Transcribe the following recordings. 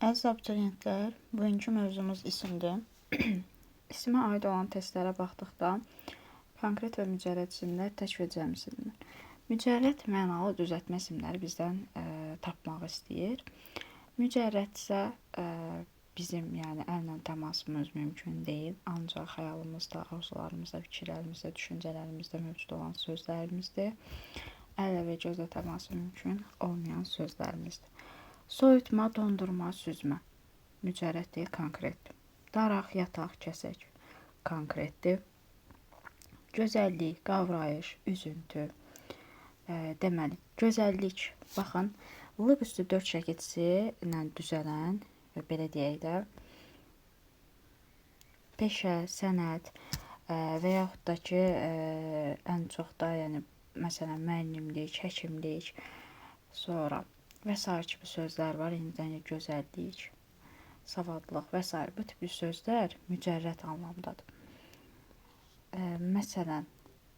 Əziz abituriyentlər, bugünkü mövzumuz isimdir. İsimə aid olan testlərə baxdıqda konkret və mücərrəd isimlər tək və cəm isimlər. Mücərrəd mənalı düzəltmə isimləri bizdən tapmaq istəyir. Mücərrəd isə bizim əllə təmasımız mümkün deyil, ancaq xəyalımızda, arzularımızda, fikirlərimizdə, düşüncələrimizdə mövcud olan sözlərimizdir. Əllə və gözlə təması mümkün olmayan sözlərimizdir. Soyutma, dondurma, süzmə. Mücərrəd deyil, konkretdir. Daraq, yataq, kəsək. Konkretdir. Gözəllik, qavrayış, üzüntü. Deməli, gözəllik. Baxın, L üstü 4 şəkilçisi ilə düzələn, belə deyək də, peşə, sənət və yaxud da ki, ən çox da, məsələn, müəllimlik, həkimlik, sonra və s. kimi sözlər var. Yenidən gözəllik, savadlıq və s. Bu tipli sözlər mücərrəd anlamdadır. Məsələn,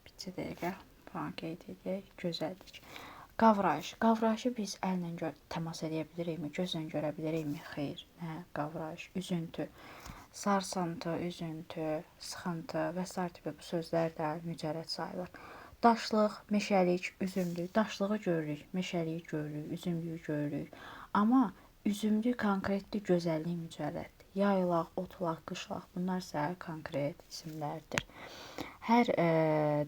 bir dəqiqə falan qeyd edək, gözəllik. Qavrayış. Qavrayışı biz əllə təmas edə bilirikmi, gözlə görə bilirikmi? Xeyr. Nə? Qavrayış. Üzüntü. Sarsıntı, üzüntü, sıxıntı və s. tipli bu sözlər də mücərrəd sayılır. Daşlıq, meşəlik, üzümlük. Daşlığı görürük, meşəliyi görürük, üzümlüyü görürük. Amma üzümlük konkretdir, gözəllik mücərrəddir. Yaylaq, otlaq, qışlaq bunlar isə konkret isimlərdir. Hər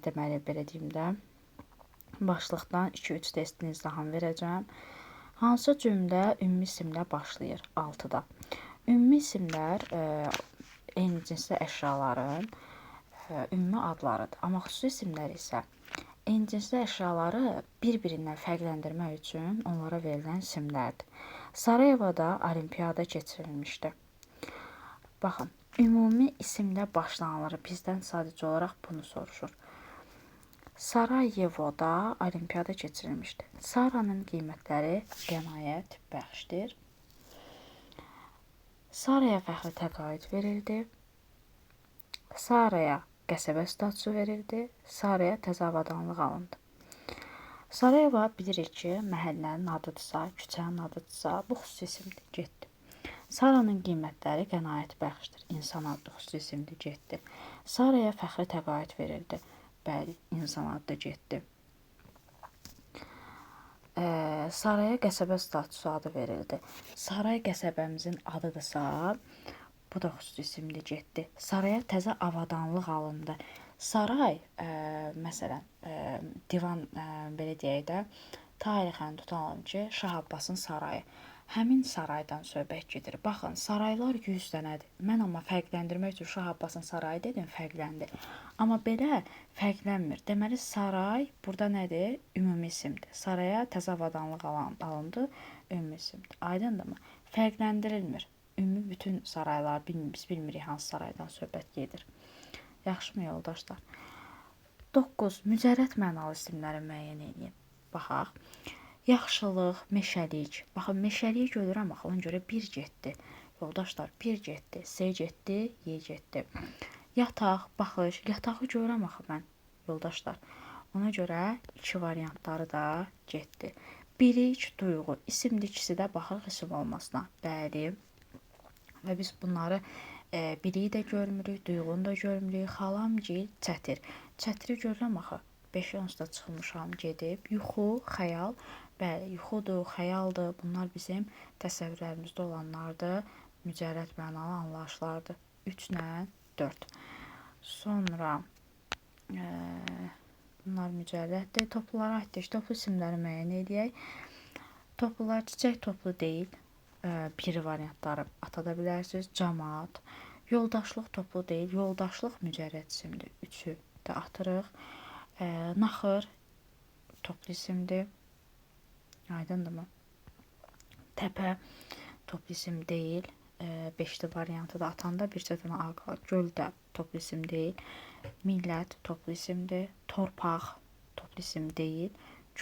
deməli belə deyim də, başlıqdan 2-3 testini izahını verəcəm. Hansı cümlə ümumi isimlə başlayır? 6-da. Ümumi isimlər eyni cinsli əşyaların ümumi adlarıdır. Amma xüsusi isimlər isə eyni cinsli əşyaları bir-birindən fərqləndirmək üçün onlara verilən isimlərdir. Sarayevoda olimpiyada keçirilmişdi. Baxın, ümumi isimlə başlanılır. Bizdən sadəcə olaraq bunu soruşur. Sarayevoda olimpiyada keçirilmişdi. Saranın qiymətləri qənaət bəxşdir. Saraya fəxri təqaüd verildi. Saraya qəsəbə statusu verildi. Saraya təzə avadanlıq alındı. Sarayeva bilirik ki, məhəllənin adıdırsa, küçənin adıdırsa, bu xüsusi isimdir, getdi. Saranın qiymətləri qənaət bəxşdir. İnsan adlı xüsusi isimdir, getdi. Saraya fəxri təqaüd verildi. Bəli, insan adlı getdi. Saraya qəsəbə statusu adı verildi. Saray qəsəbəmizin adıdırsa, bu da xüsusi isimdir, getdi. Saraya təzə avadanlıq alındı. Saray, məsələn, divan, belə deyək də, tarixən tutalım ki, Şah Abbasın sarayı. Həmin saraydan söhbət gedir. Baxın, saraylar 100 dənədir. Mən amma fərqləndirmək üçün Şah Abbasın sarayı dedim, fərqləndi. Amma belə fərqlənmir. Deməli, saray burada nədir? Ümumi isimdir. Saraya təzə avadanlıq alındı, ümumi isimdir. Aydındırmı? Fərqləndirilmir. Ümumi bütün saraylar, biz bilmirik hansı saraydan söhbət gedir. Yaxşımı, yoldaşlar? 9. Mücərrəd mənalı isimləri müəyyən edin. Baxaq. Yaxşılıq, meşəlik. Baxın, meşəliyi görürəm, ona görə bir getdi. Yoldaşlar, bir getdi, S getdi, Y getdi. Yataq, baxış, yatağı görürəm axı mən, yoldaşlar. Ona görə 2 variantları da getdi. Bilik, duyğu. İsimdir, ikisi də baxırıq isim olmasına. Bəli. Və biz bunları biliyi də görmürük, duyğunu da görmürük. Xalamgil, çətir. Çətiri görürəm axı. 5 onsda çıxmışam, gedib. Yuxu, xəyal. Bəli, yuxudur, xəyaldır. Bunlar bizim təsəvvürlərimizdə olanlardır. Mücərrəd mənalı anlayışlardır. 3 ilə 4. Sonra bunlar mücərrəddir. Toplulara aiddir. Toplu isimləri müəyyən edək. Toplular çiçək toplu deyil. Bir variantları atada bilərsiniz. Camaat. Yoldaşlıq toplu deyil. Yoldaşlıq mücərrəd isimdir. 3-ü də atırıq. Naxır toplu isimdir. Aydındırmı? Təpə toplu isim deyil. 5-li variantı da atanda bircə dənə A qalır. Göldə toplu isim deyil. Millət toplu isimdir. Torpaq toplu isim deyil.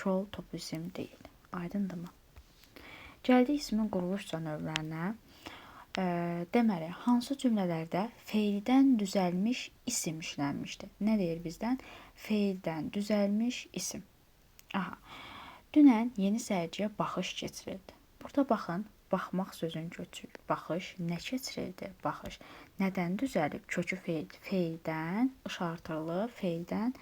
Kol toplu isim deyil. Aydındırmı? Gəldik ismin quruluşca növlərinə. Deməli, hansı cümlələrdə feildən düzəlmiş isim işlənmişdir? Nə deyir bizdən? Feildən düzəlmiş isim. Aha. Dünən yeni sərgiyə baxış keçirildi. Burada baxın, baxmaq sözün kökü baxış, nə keçirildi? Baxış. Nədən düzəlib? Kökü feildən, iş artırılıb, feildən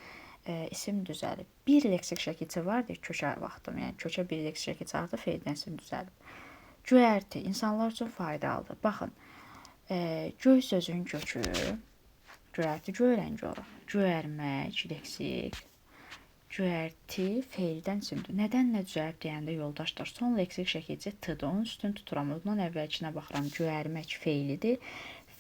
isim düzəlib. Bir leksik şəkilçi vardır kökə vaxtım, yəni kökə bir leksik şəkilçi artıq feildən isim düzəlib. Göyərti insanlar üçün faydalıdır. Baxın, göy sözün kökü, göyərti göyərəngi olur. Göyərmək, leksik, göyərti feildən isimdir. Nədən nə düzəlib deyəndə yoldaşlar, son leksik şəkilçi t-dır. Onun üstünü tuturam. Ondan əvvəlkinə baxıram. Göyərmək feilidir.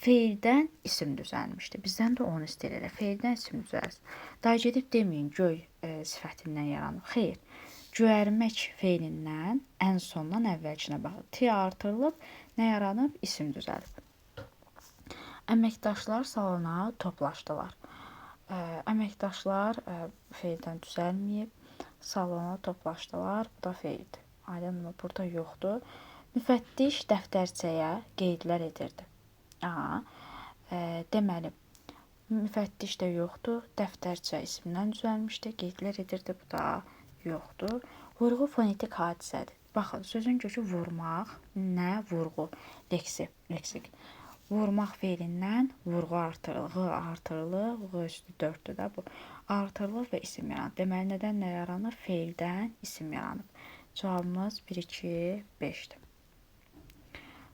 Feildən isim düzəlmişdir. Bizdən də onu istəyir elə. Feildən isim düzəlsin. Daha gedib deməyin göy sifətindən yaranıb. Xeyr. Göyərmək feilindən ən sondan əvvəlkinə baxın. T artırılıb, nə yaranıb? İsim düzəlib. Əməkdaşlar salona toplaşdılar. Əməkdaşlar feildən düzəlməyib, salona toplaşdılar. Bu da feildir. Aydınmı? Burada yoxdur. Müfəttiş dəftərçəyə qeydlər edirdi. Deməli, müfəttiş də yoxdur. Dəftərçə ismindən düzəlmişdi. Qeydlər edirdi. Bu da yoxdur. Vurğu fonetik hadisədir. Baxın, sözün kökü vurmaq, nə? Vurğu, leksik. Vurmaq feilindən vurğu artırılır, vurğu üstü 4-dür də bu. Artırılır və isim yaranır. Deməli, nədən nə yaranır? Feildən isim yaranır. Cavabımız 1, 2, 5-dir.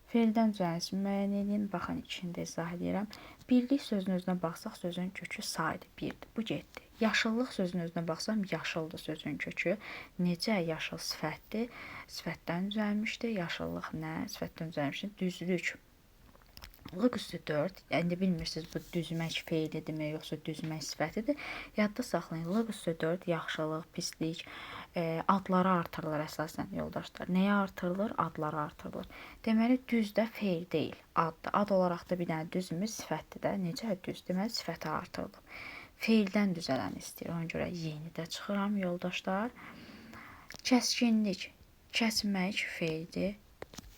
Feildən düzələn ismi müəyyən edin. Baxın, içində izah edirəm. Birlik sözün özünə baxsaq, sözün kökü saydır, 1-dir. Bu getdi. Yaşıllıq sözün özünə baxsam, yaşıldır sözün kökü. Necə? Yaşıl sifətdir. Sifətdən düzəlmişdir. Yaşıllıq nə? Sifətdən düzəlmişdir. Düzlük. Lıq üstü 4. Yəni bilmirsiniz bu düzmək feilidirmi, yoxsa düzmək sifətidir. Yadda saxlayın. Lıq üstü 4 yaxşılıq, pislik, adları artırılır əsasən yoldaşlar. Nəyə artırılır? Adları artırılır. Deməli düz də feil deyil, addır. Ad olaraq da bir dənə düzümüz sifətdir də. Necə düz? Deməli sifəti artırılır. Feildən düzələn istəyir. Ona görə yeni də çıxıram yoldaşlar. Kəskinlik, kəsmək feildir.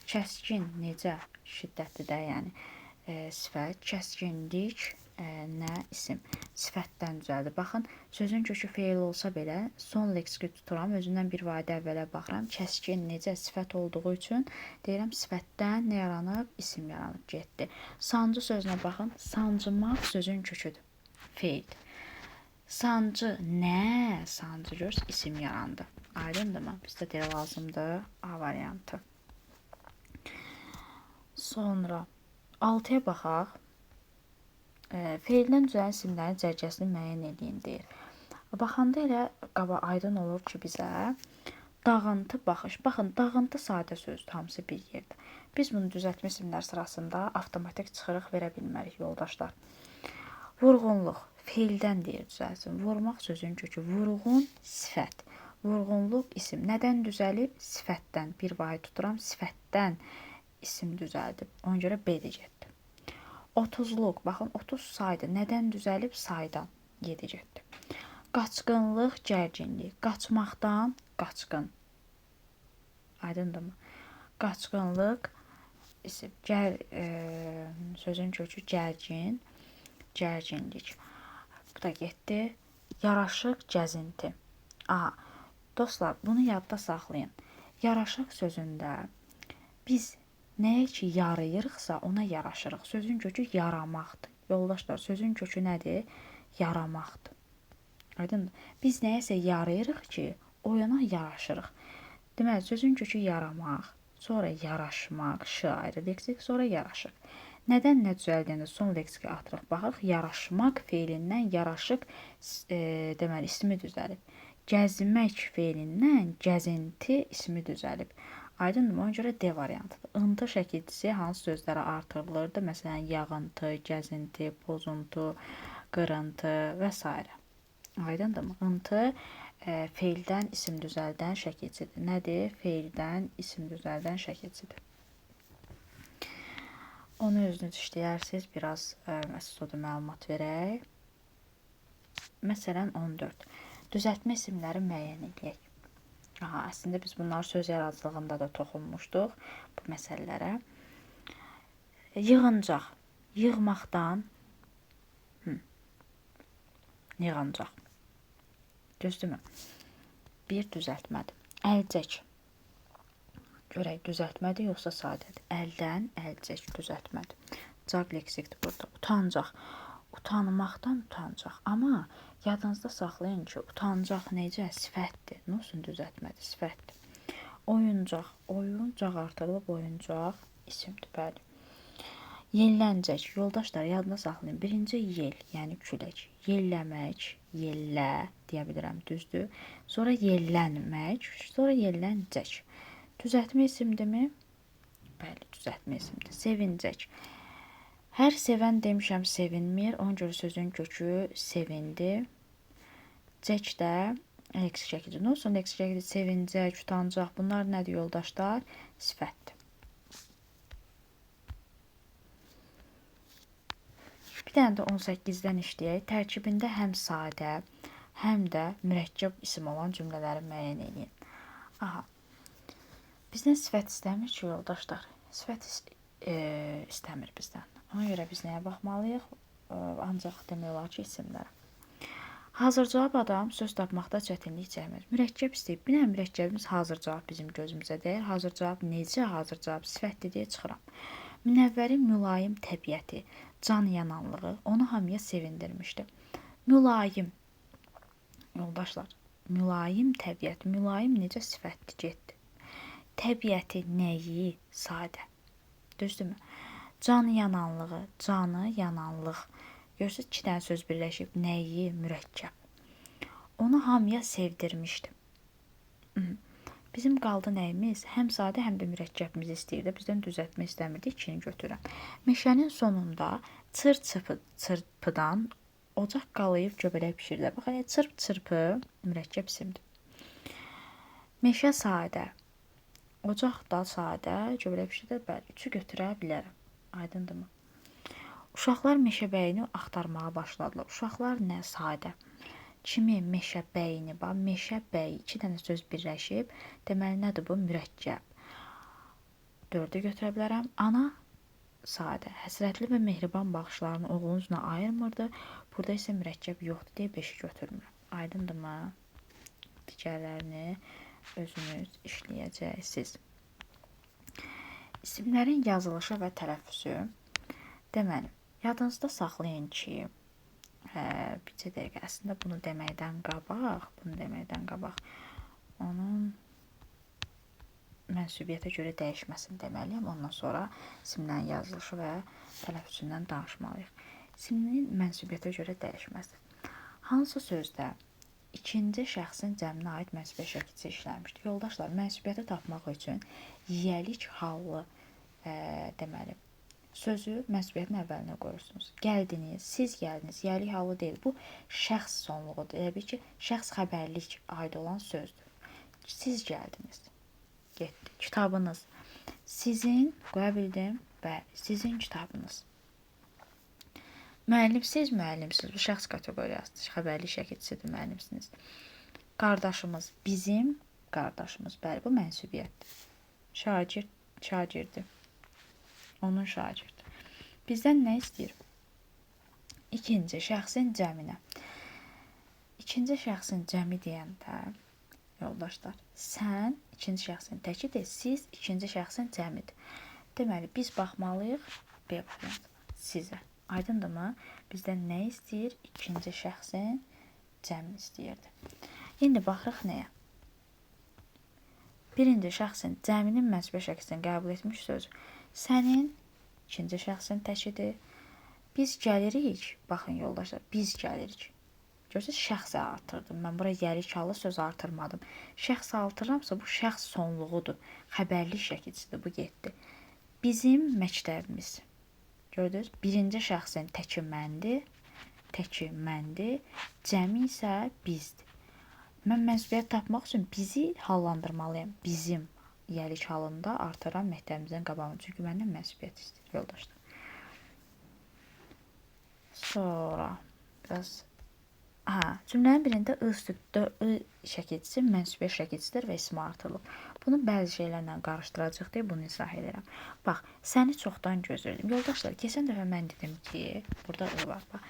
Kəskin necə? Şiddətli də yəni. Sifət, kəskinlik, nə? İsim. Sifətdən düzəldir. Baxın, sözün kökü feil olsa belə, son leksiki tuturam, özündən bir vayda əvvələ baxıram. Kəskin necə? Sifət olduğu üçün deyirəm, sifətdən nə yaranıb? İsim yaranıb, getdi. Sancı sözünə baxın. Sancmaq sözün köküdür. Feildir. Sancı nə? Sancı görürsünüz, isim yarandı. Aydındırmı? Bizdə də lazımdır A variantı. Sonra 6-ya baxaq. Feildən düzələn isimlərin cərgəsini müəyyən edin deyir. Baxanda elə aydın olur ki, bizə dağıntı, baxış. Baxın, dağıntı sadə sözdür, hamısı bir yerdə. Biz bunu düzəltmə isimlər sırasında avtomatik çıxırıq verə bilmərik yoldaşlar. Vurğunluq feildən deyir düzəlsin. Vurmaq sözün kökü. Vurğun sifət. Vurğunluq isim. Nədən düzəlib? Sifətdən. Bir vahid tuturam. Sifətdən isim düzəldib. Ona görə B-də getdi. 30-luq. Baxın, 30 saydır. Nədən düzəlib? Saydan. 7 getdi. Qaçqınlıq, gərginlik. Qaçmaqdan qaçqın. Aydındırmı? Qaçqınlıq isim. Sözün kökü gərgin, gərginlik. Bu da getdi. Yaraşıq, gəzinti. Dostlar, bunu yadda saxlayın. Yaraşıq sözündə biz nəyə ki yarayırıqsa ona yaraşırıq. Sözün kökü yaramaqdır. Yoldaşlar, sözün kökü nədir? Yaramaqdır. Aydındır. Biz nəyəsə yarayırıq ki, o yana yaraşırıq. Deməli, sözün kökü yaramaq, sonra yaraşmaq, ş ayrı leksik, sonra yaraşıq. Nədən nə düzəldiyəndə son leksiki atırıq, baxırıq, yaraşmaq feilindən yaraşıq deməli, ismi düzəlib. Gəzmək feilindən gəzinti ismi düzəlib. Aydındır, ona görə D variantıdır. Intı şəkilçisi hansı sözlərə artırılırdı? Məsələn, yağıntı, gəzinti, pozuntu, qırıntı və s. Aydındır mı? Intı feildən isim düzəldən şəkilçidir. Nədir? Feildən isim düzəldən şəkilçidir. Onu özünüz işləyərsiniz. Biraz məsuda məlumat verək. Məsələn, 14. Düzəltmə isimləri müəyyən edək. Əslində biz bunlar söz yaradıcılığında da toxunmuşduq bu məsələlərə. Yığıncaq. Yığmaqdan yığıncaq. Düzdürmü? Bir düzəltmədir. Əlcək. Görək düzəltmədir yoxsa sadədir. Əldən əlcək düzəltmədir. Caq leksikdir burada. Utancaq. Utanmaqdan utancaq. Amma yadınızda saxlayın ki, utancaq necə? Sifətdir. Nə olsun düzəltmədir? Sifətdir. Oyuncaq. Oyuncaq artırılıb oyuncaq isimdir. Bəli. Yelləncək. Yoldaşlar yadına saxlayın. Birinci yel, yəni külək. Yelləmək, yellə deyə bilirəm, düzdür. Sonra yellənmək, sonra yelləncək. Düzəltmə isimdirmi? Bəli, düzəltmə isimdir. Sevincək. Hər sevən demişəm sevinmir. Ona görə sözün kökü sevindi. Cək də leksik şəkildir. Nə olsun leksik şəkildir? Sevincək, utancaq. Bunlar nədir yoldaşlar? Sifətdir. Bir dənə də 18-dən işləyək. Tərkibində həm sadə, həm də mürəkkəb isim olan cümlələri müəyyən edin. Aha. Bizdən sifət istəmir ki, yoldaşlar. Sifət istəmir bizdən. Ona görə biz nəyə baxmalıyıq? Ancaq demək olar ki, isimlərə. Hazır cavab adam söz tapmaqda çətinlik çəkmir. Mürəkkəb istəyib. Bir dənə mürəkkəbimiz hazır cavab bizim gözümüzə dəyir. Hazır cavab necə? Hazır cavab sifətdir deyə çıxıram. Münəvvərin mülayim təbiəti, can yananlığı onu hamıya sevindirmişdi. Mülayim. Yoldaşlar, mülayim təbiət. Mülayim necə sifətdir? Getdi. Təbiəti nəyi? Sadə. Düzdürmü? Can yananlığı, canı yananlıq. Görürsünüz, 2 dənə söz birləşib. Nəyi? Mürəkkəb. Onu hamıya sevdirmişdi. Bizim qaldı nəyimiz? Həm sadə, həm də mürəkkəbimiz istəyirdi. Bizdən düzəltmə istəmirdi. 2-ni götürürəm. Meşənin sonunda çırp-çırpıdan ocaq qalayıb göbələk pişirirlər. Baxın, çırp-çırpı mürəkkəb isimdir. Meşə sadə. Ocaq da sadə, göbələk pişirirlər. Bəli, 3-ü götürə bilərəm. Aydındırmı? Uşaqlar meşəbəyini axtarmağa başladılar. Uşaqlar nə? Sadə. Kimi? Meşəbəyini. Bax, meşəbəy. 2 dənə söz birləşib. Deməli, nədir bu? Mürəkkəb. 4-ü götürə bilərəm. Ana sadə. Həsrətli və mehriban baxışlarını oğlunun üzünə ayırmırdı. Burada isə mürəkkəb yoxdur deyə 5-i götürmürəm. Aydındırmı? Digərlərini özünüz işləyəcəksiniz. İsimlərin yazılışı və tələffüzü. Deməli, yadınızda saxlayın ki, bircə dəqiqə əslində bunu deməkdən qabaq, onun mənsubiyyətə görə dəyişməsini deməliyəm. Ondan sonra isimlərin yazılışı və tələffüzündən danışmalıyıq. İsimlərin mənsubiyyətə görə dəyişməsi. Hansı sözdə ikinci şəxsin cəminə aid mənsubiyyət şəkilçisi işlənmişdir? Yoldaşlar, mənsubiyyəti tapmaq üçün yiyəlik hallı deməli, sözü mənsubiyyətin əvvəlinə qoyursunuz. Gəldiniz, siz gəldiniz, yiyəlik hallı deyil. Bu şəxs sonluğudur. Elə bil ki, şəxs xəbərlik aid olan sözdür. Siz gəldiniz. Getdi. Kitabınız. Sizin, qoya bildim, bəli, sizin kitabınız. Müəllim, siz müəllimsiniz. Bu şəxs kateqoriyasıdır. Xəbərlik şəkilçisidir, müəllimsiniz. Qardaşımız, bizim qardaşımız. Bəli, bu mənsubiyyətdir. Şagird, şagirdi. Onun şagirdi. Bizdən nə istəyir? İkinci şəxsin cəminə. İkinci şəxsin cəmi deyəndə, yoldaşlar, sən ikinci şəxsin təkidir, siz ikinci şəxsin cəmidir. Deməli, biz baxmalıyıq B variantına, sizə. Aydındırmı? Bizdən nə istəyir? İkinci şəxsin cəmi istəyirdi. İndi baxırıq nəyə? Birinci şəxsin cəminin mənsubiyyət şəkilçisini qəbul etmiş sözü. Sənin ikinci şəxsin təkidir. Biz gəlirik. Baxın yoldaşlar, biz gəlirik. Görürsünüz, şəxsə artırdım. Mən bura gəlirik halı söz artırmadım. Şəxsə artırıramsa bu şəxs sonluğudur. Xəbərlik şəkilçisidir, bu getdi. Bizim məktəbimiz. Gördünüz? Birinci şəxsin təki məndir. Təki məndir. Cəmi isə bizdir. Mən mənsubiyyət tapmaq üçün bizi hallandırmalıyam. Bizim yəlik halında artıran məktəbimizin qabağını. Çünki məndən mənsubiyyət istəyir, yoldaşlar. Sonra biraz cümlənin birində ı şəkilçisi mənsubiyyət şəkilçisidir və ismi artırılıb. Bunu bəzi şeylərlə qarışdıracaq deyə bunu izah edirəm. Bax, səni çoxdan gözləyirdim. Yoldaşlar, keçən dəfə mən dedim ki, burada var bax.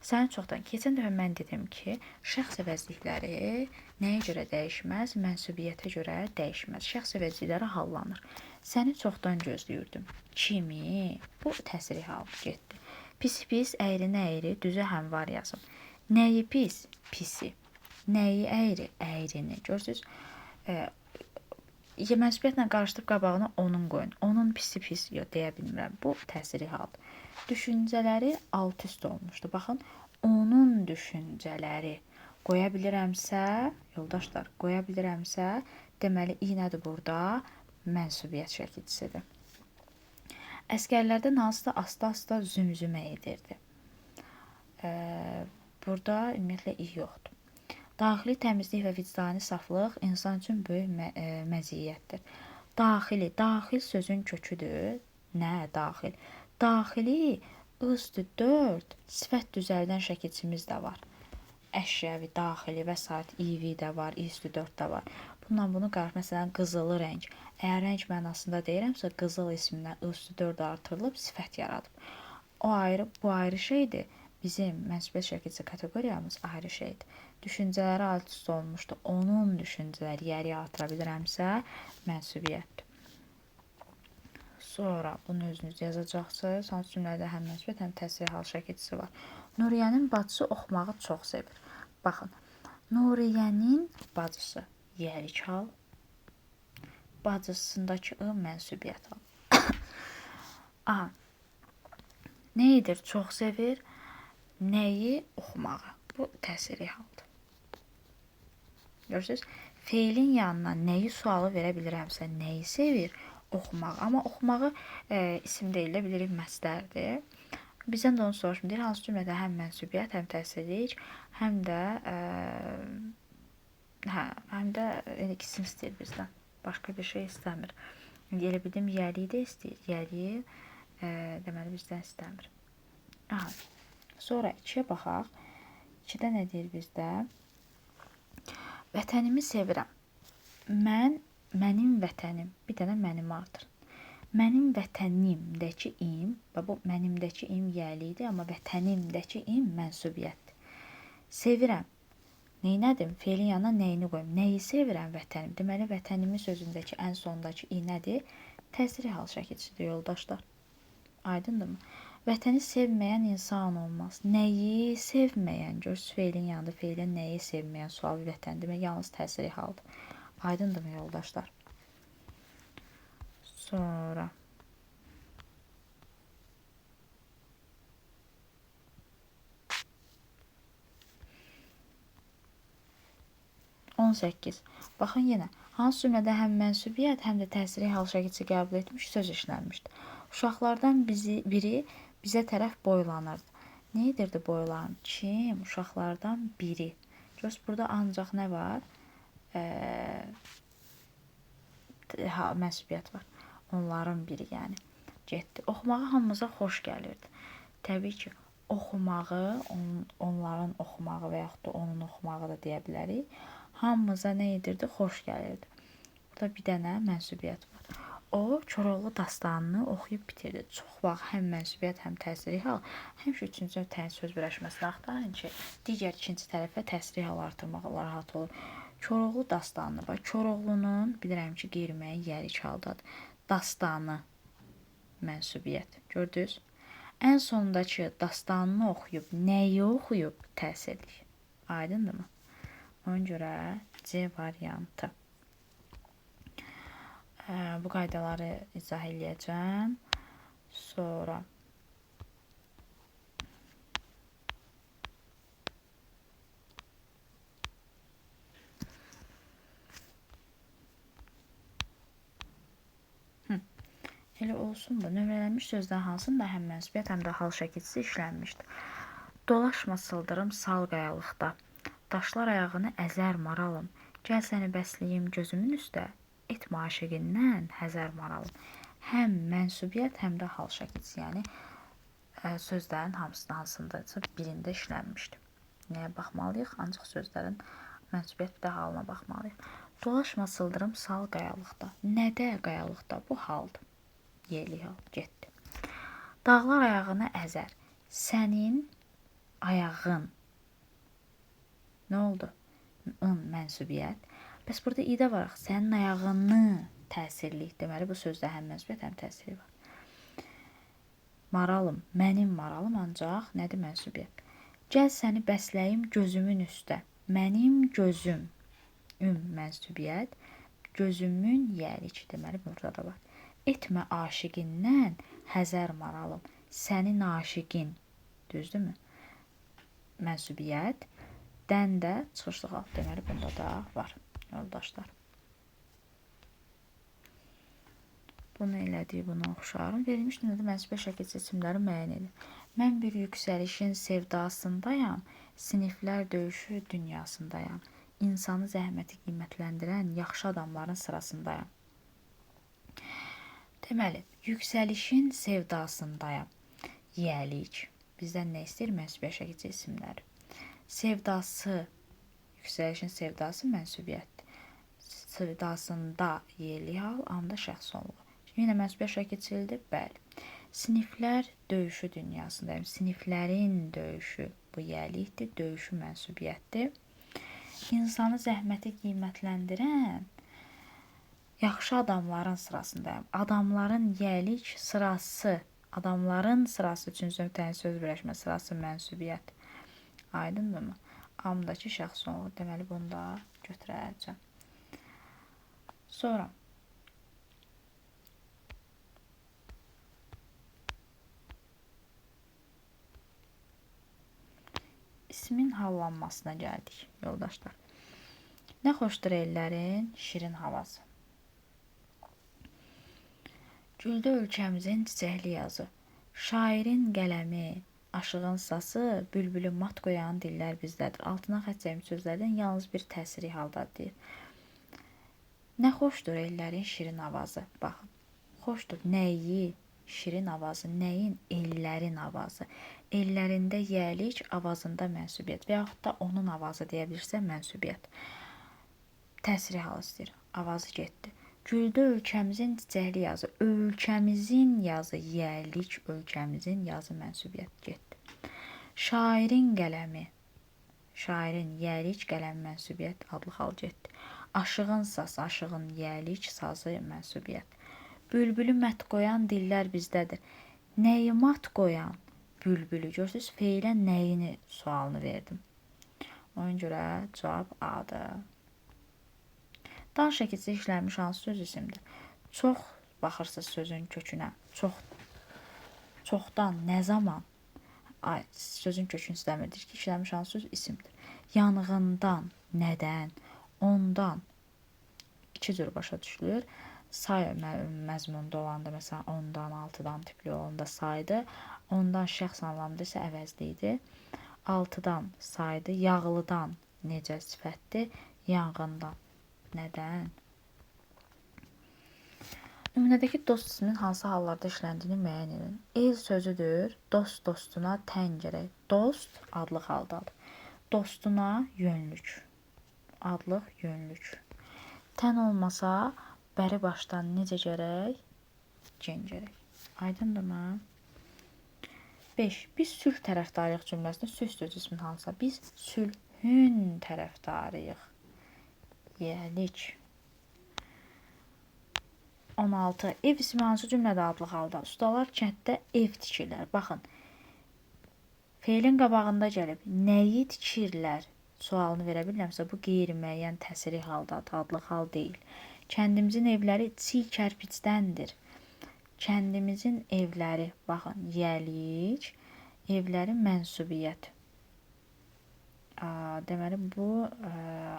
Keçən dəfə mən dedim ki, şəxs əvəzlikləri nəyə görə dəyişməz? Mənsubiyyətə görə dəyişməz. Şəxs əvəzlikləri hallanır. Səni çoxdan gözləyirdim. Kimi? Bu təsrih halı getdi. Pis, əyri, əyri, düzə həmvar yazım. Nəyi pis? Pisi. Nəyi əyri? Əyrini. Görürsünüz? Mənsubiyyətlə qarışdırıb qabağına onun qoyun. Onun pisi pis yox, deyə bilmirəm. Bu təsiri hal. Düşüncələri alt üst olmuşdu. Baxın, onun düşüncələri qoya bilirəmsə, yoldaşlar, qoya bilirəmsə, deməli, i nədir burada? Mənsubiyyət şəkilçisidir. Əskərlərdən hansısa asta-asta zümzümə edirdi. Burada ümumiyyətlə i yoxdur. Daxili təmizlik və vicdani saflıq insan üçün böyük məziyyətdir. Daxil sözün köküdür. Nə daxil? Daxili üstü 4 sifət düzəldən şəkilçimiz də var. Əşyəvi, daxili və sair ivi də var, üstü 4 də var. Bununla bunu qarşı, məsələn, qızılı rəng. Əgər rəng mənasında deyirəmsə, qızıl ismindən üstü 4 artırılıb sifət yaradıb. O ayrı, bu ayrı şeydir. Bizim mənsubiyyət şəkilçisi kateqoriyamız ayrı şeydir. Düşüncələri alt üst olmuşdu. Onun düşüncələri yeri artıra bilirəmsə, mənsubiyyətdir. Sonra bunu özünüz yazacaqsınız. Hansı cümlədə həm mənsubiyyət, həm təsrih hal şəkilçisi var. Nuriyyənin bacısı oxumağı çox sevir. Baxın, Nuriyyənin bacısı yərik hal, bacısındakı ı mənsubiyyət hal. Aha, nə edir? Çox sevir. Nəyi? Oxumağı. Bu təsiri haldır. Görürsünüz? Feilin yanına nəyi sualı verə bilirəmsə, nəyi sevir? Oxumağı. Amma oxumağı isim deyilə bilirik məsdərdir. Bizdən də onu soruşum. Deyir, hansı cümlədə həm mənsubiyyət, həm təsirlik, həm də ikisini istəyir bizdən. Başqa bir şey istəmir. Elə bildim, yəliyi də istəyir. Yəliyi deməli bizdən istəmir. Aha. Sonra 2-yə baxaq. 2-də nə deyir bizdə? Vətənimi sevirəm. Mənim vətənim. Bir dənə mənim artır. Mənim vətənimdəki im, bu mənimdəki im yəlidir, amma vətənimdəki im mənsubiyyətdir. Sevirəm. Neynədim? Feilin yanına nəyini qoyum? Nəyi sevirəm? Vətənim. Deməli, vətənimin sözündəki ən sondakı i nədir? Təsrih hal şəkilçisidir, yoldaşlar. Aydındır mı? Vətəni sevməyən insan olmaz. Nəyi sevməyən? Görürsünüz, feilin yanında feilin nəyi sevməyən sualı vətən demək, yalnız təsiri haldır. Aydındır mı, yoldaşlar? Sonra 18. Baxın yenə, hansı cümlədə həm mənsubiyyət, həm də təsiri hal şəkilçisi qəbul etmiş söz işlənmişdir. Uşaqlardan biri bizə tərəf boylanırdı. Nə edirdi boylan? Kim? Uşaqlardan biri. Görürsünüz, burada ancaq nə var? Mənsubiyyət var. Onların biri, yəni. Getdi. Oxumağı hamımıza xoş gəlirdi. Təbii ki, oxumağı, onların oxumağı və yaxud da onun oxumağı da deyə bilərik. Hamımıza nə edirdi? Xoş gəlirdi. Burada bir dənə mənsubiyyət var. O, Koroğlu dastanını oxuyub bitirdi. Çox vaxt həm mənsubiyyət, həm təsiri hal, həmişə üçüncü söz birləşməsini axtarın ki, digər ikinci tərəfə təsiri hal artırmaq rahat olur. Koroğlu dastanını, bax, Koroğlunun, bilirəm ki, qeyri-müəyyən yərik haldadır. Dastanı, mənsubiyyət. Gördünüz? Ən sondakı dastanını oxuyub, nəyi oxuyub? Təsirlik. Aydındır mı? Ona görə C variantı. Bu qaydaları izah eləyəcəm. Sonra elə olsun bu. Nömrələnmiş sözdən hansında həm mənsubiyyət, həm də hal şəkilçisi işlənmişdir. Dolaşma sıldırım sal qayalıqda. Daşlar ayağını əzər maralım. Gəl səni bəsləyim gözümün üstə. Etmə aşiqindən həzər maralım. Həm mənsubiyyət, həm də hal şəkilçisi, yəni sözlərin hansındaysa birində işlənmişdir. Nəyə baxmalıyıq? Ancaq sözlərin mənsubiyyət bir də halına baxmalıyıq. Dolaşma sıldırım sal qayalıqda. Nədə qayalıqda? Bu haldır. Yeli hal getdi. Dağlar ayağını əzər. Sənin ayağın. Nə oldu? Mənsubiyyət. Bəs burada idə var. Sənin ayağını təsirli. Deməli, bu sözdə həm mənsubiyyət, həm təsirli var. Maralım, mənim maralım ancaq nədir mənsubiyyət? Gəl səni bəsləyim gözümün üstə. Mənim gözüm. Mənsubiyyət. Gözümün yəlik. Deməli, burada da var. Etmə aşiqindən həzər maralım. Sənin aşiqin. Düzdürmü? Mənsubiyyət. Dən də çıxışlıq alt. Deməli, bunda da var. Yoldaşlar. Bunu elədik, bunu oxşarım. Verilmiş növdə mənsubiyyət şəkil seçimləri müəyyən edin. Mən bir yüksəlişin sevdasındayam. Siniflər döyüşü dünyasındayam. İnsanı zəhməti qiymətləndirən yaxşı adamların sırasındayam. Deməli, yüksəlişin sevdasındayam. Yəlik. Bizdən nə istəyir? Mənsubiyyət şəkil seçimləri. Sevdası, yüksəlişin sevdası mənsubiyyətdir. Sevdasında yeli hal, anda şəxs olunur. Yenə mənsubiyyət şəkil seçildi, bəli. Siniflər döyüşü dünyasındayım. Siniflərin döyüşü, bu yəlikdir, döyüşü mənsubiyyətdir. İnsanı zəhməti qiymətləndirən yaxşı adamların sırasındayım. Adamların yəlik sırası, adamların sırası, üçüncü təni söz birləşmə sırası mənsubiyyət. Aydındırmı? Amdakı şəxs olur. Deməli, bunu da götürəcəm. Sonra ismin hallanmasına gəldik, yoldaşlar. Nə xoşdur ellərin şirin havası. Güldə ölkəmizin çiçəkli yazı. Şairin qələmi, aşığın sası, bülbülün mat qoyan dillər bizdədir. Altına xətt çəkmiş sözlərdən yalnız bir təsiri halda deyir. Nə xoşdur ellərin şirin avazı. Baxın, xoşdur nəyi? Şirin avazı, nəyin? Ellərin avazı. Ellərində yəlik, avazında mənsubiyyət və yaxud da onun avazı deyə bilirsə mənsubiyyət. Təsiri hal istəyir. Avazı getdi. Güldə ölkəmizin çiçəkli yazı. Ölkəmizin yazı, yəlik, ölkəmizin yazı mənsubiyyət getdi. Şairin qələmi. Şairin yəlik, qələm mənsubiyyət adlı hal getdi. Aşığın sası, aşığın yəlik, sazı mənsubiyyət. Bülbülü mət qoyan dillər bizdədir. Nəyi mat qoyan? Bülbülü. Görürsünüz, feilə nəyini sualını verdim. Ona görə cavab A-dır. Dan şəkildə işlənmiş hansı söz isimdir? Çox baxırsınız sözün kökünə. Çoxdan, nə zaman? Sözün kökünü istəmirdir ki, işlənmiş hansı söz isimdir? Yanğından, nədən, ondan. İki cür başa düşülür. Say məzmunda olanda, məsələn, ondan, altıdan tipli olanda saydı. Ondan şəxs anlamında isə əvəzli idi. Altıdan saydı. Yağlıdan necə sifətdir? Yanğından. Nədən? Nümunədəki dost isminin hansı hallarda işləndiyini müəyyən edin. El sözüdür. Dost dostuna tən gərək. Dost adlıq haldadır. Dostuna yönlük. Adlıq yönlük. Tən olmasa bəri başdan necə gərək? Gen gərək. Aydındırmı? 5. Biz sülh tərəfdarıyıq cümləsində sülh söz ismin hansısa? Biz sülhün tərəfdarıyıq. Yəlik. 16. Ev ismi hansı cümlədə adlıq halda? Ustalar kənddə ev tikirlər. Baxın, feilin qabağında gəlib nəyi tikirlər sualını verə bilirəmsə, bu qeyri-müəyyən təsiri haldadır, adlıq hal deyil. Kəndimizin evləri çiy kərpicdəndir. Kəndimizin evləri, baxın, yəlik, evlərin mənsubiyyət. Deməli, bu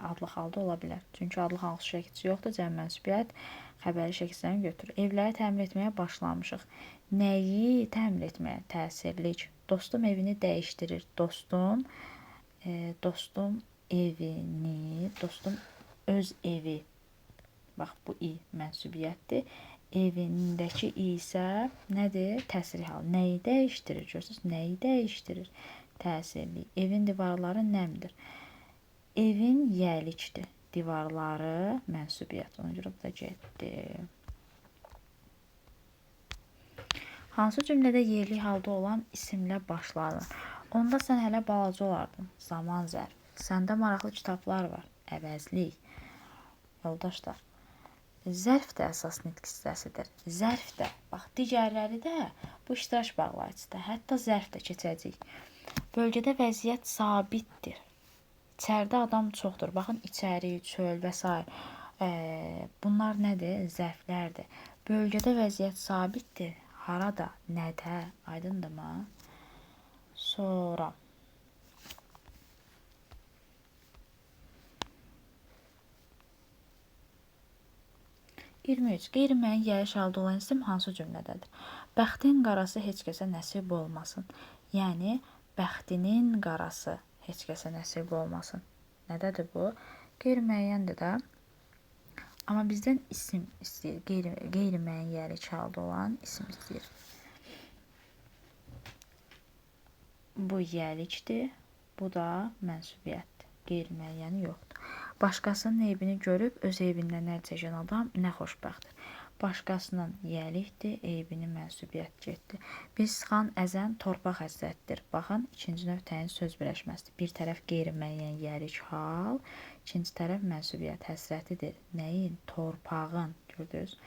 adlıq halda ola bilər. Çünki adlıq hansı şəkilçi yoxdur, cəm mənsubiyyət xəbəri şəkillərini götürür. Evləri təmir etməyə başlamışıq. Nəyi təmir etməyə? Təsirlik. Dostum evini dəyişdirir. Dostum evini, dostum öz evi. Bax, bu i mənsubiyyətdir. Evindəki i isə nədir? Təsiri hal. Nəyi dəyişdirir? Görürsünüz, nəyi dəyişdirir? Təsirli. Evin divarları nəmdir. Evin yəlikdir. divarları mənsubiyyət. Ona görə bu da getdi. Hansı cümlədə yerli halda olan isimlə başlanır? Onda sən hələ balaca olardın. Zaman zərf. Səndə maraqlı kitablar var. Əvəzlik. Yoldaşlar. Zərf də əsas nitq hissəsidir. Zərf də. Bax, digərləri də bu iştirak bağlayıcıdır. Hətta zərf də keçəcək. Bölgədə vəziyyət sabitdir. İçəridə adam çoxdur. Baxın, içəri, çöl və s. Bunlar nədir? Zərflərdir. Bölgədə vəziyyət sabitdir. Harada, nədə? Aydındırmı? Sonra. Qeyri-müəyyən gəliş halda olan isim hansı cümlədədir? Bəxtin qarası heç kəsə nəsib olmasın. Yəni, bəxtinin qarası heç kəsə nəsib olmasın. Nədədir bu? Qeyri-müəyyəndir də. Amma bizdən isim istəyir. Qeyri-müəyyən gəliş halda olan isim istəyir. Bu yəlikdir. Bu da mənsubiyyətdir. Qeyri-müəyyəni yoxdur. Başqasının eybini görüb öz eybindən əl çəkən adam nə xoşbəxtdir. Başqasının yəlikdir, eybini mənsubiyyət getdi. Biz sıxan əzən torpaq həsrətdir. Baxın, ikinci növ təyin söz birləşməsidir. Bir tərəf qeyri-müəyyən yəlik hal, ikinci tərəf mənsubiyyət həsrətidir. Nəyin? Torpağın. Gördünüz?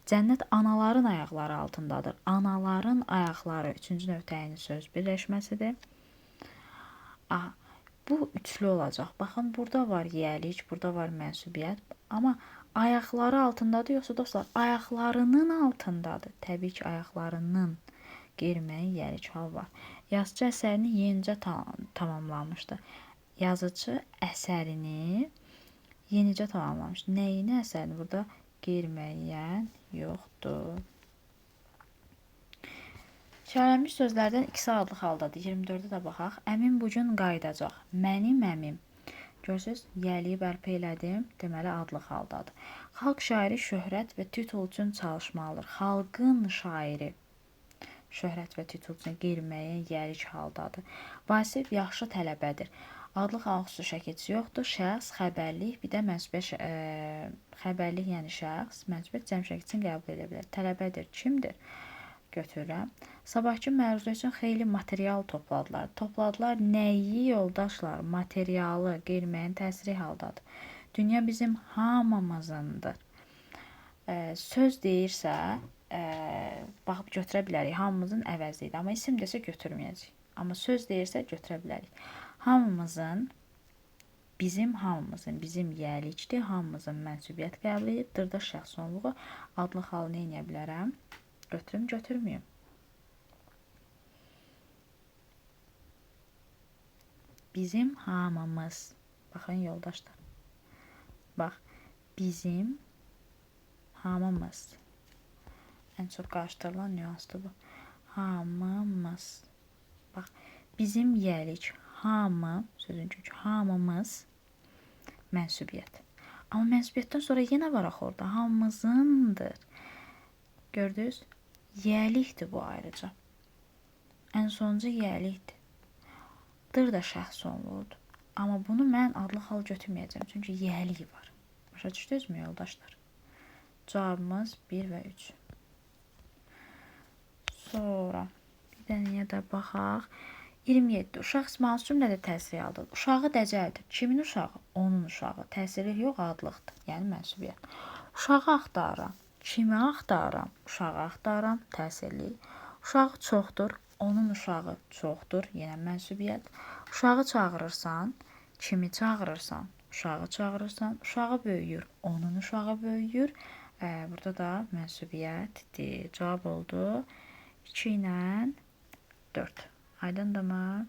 Cənnət anaların ayaqları altındadır. Anaların ayaqları üçüncü növ təyin söz birləşməsidir. Aha. Bu üçlü olacaq. Baxın, burada var yəlik, burada var mənsubiyyət. Amma ayaqları altındadır, yoxsa dostlar, ayaqlarının altındadır. Təbii ki, ayaqlarının qeyri-müəyyən yəlik hal var. Yazıcı əsərini yenicə tamamlamışdı. Yazıcı əsərini yenicə tamamlamışdı. Nəyini əsərini? Burada qeyri-müəyyən yoxdur. Şəhərlənmiş sözlərdən ikisi adlıq haldadır. 24-də də baxaq. Əmim bu gün qayıdacaq. Mənim əmim. Görürsünüz, yəliyi bərpa elədim. Deməli, adlıq haldadır. Xalq şairi şöhrət və titul üçün çalışmalıdır. Xalqın şairi şöhrət və titul üçün qeyri-müəyyən yəlik haldadır. Vasif yaxşı tələbədir. Adlıq xüsusi şəkilçisi yoxdur. Şəxs, xəbərlik, bir də mənsubiyyət xəbərlik, yəni şəxs, mənsubiyyət cəm şəkilçisini qəbul edə bilər. Tələbədir. Kimdir? Götürürəm. Sabahki məruzə üçün xeyli material topladılar. Topladılar nəyi, yoldaşlar? Materialı, qeyri-müəyyən təsiri haldadır. Dünya bizim hamımızındır. Söz deyirsə, baxıb götürə bilərik. Hamımızın əvəzliyidir. Amma isim desə götürməyəcək. Amma söz deyirsə götürə bilərik. Hamımızın, bizim hamımızın, bizim yəlikdir. Hamımızın mənsubiyyət qəbul edir. Dırda şəxs sonluğu. Adlıq halını eləyə bilərəm. Götürüm, götürməyim. Bizim hamımız. Baxın, yoldaşlar. Bax, bizim hamımız. Ən çox qarışdırılan nüansdır bu. Hamımız. Bax, bizim yəlik, hamı, sözün kökü, hamımız mənsubiyyət. Amma mənsubiyyətdən sonra yenə var axı orada. Hamımızındır. Gördünüz? Yəlikdir bu ayrıca. Ən sonuncu yəlikdir. Dır da şəxs sonluğudur. Amma bunu mən adlı hal götürməyəcəm. Çünki yəlik var. Başa düşdünüzmü, yoldaşlar? Cavabımız 1 və 3. Sonra bir dənəyə də baxaq. 27. Uşaq ismi cümlədə təsiri aldır. Uşağı dəcəldir. Kimin uşağı? Onun uşağı. Təsiri yox, adlıqdır. Yəni mənsubiyyət. Uşağı axtarıram. Kimi axtarıram? Uşağı axtarıram. Təsirli. Uşağı çoxdur. Onun uşağı çoxdur. Yenə mənsubiyyət. Uşağı çağırırsan. Kimi çağırırsan? Uşağı çağırırsan. Uşağı böyüyür. Onun uşağı böyüyür. Burada da mənsubiyyətdir. Cavab oldu 2 ilə 4. Aydındırmı?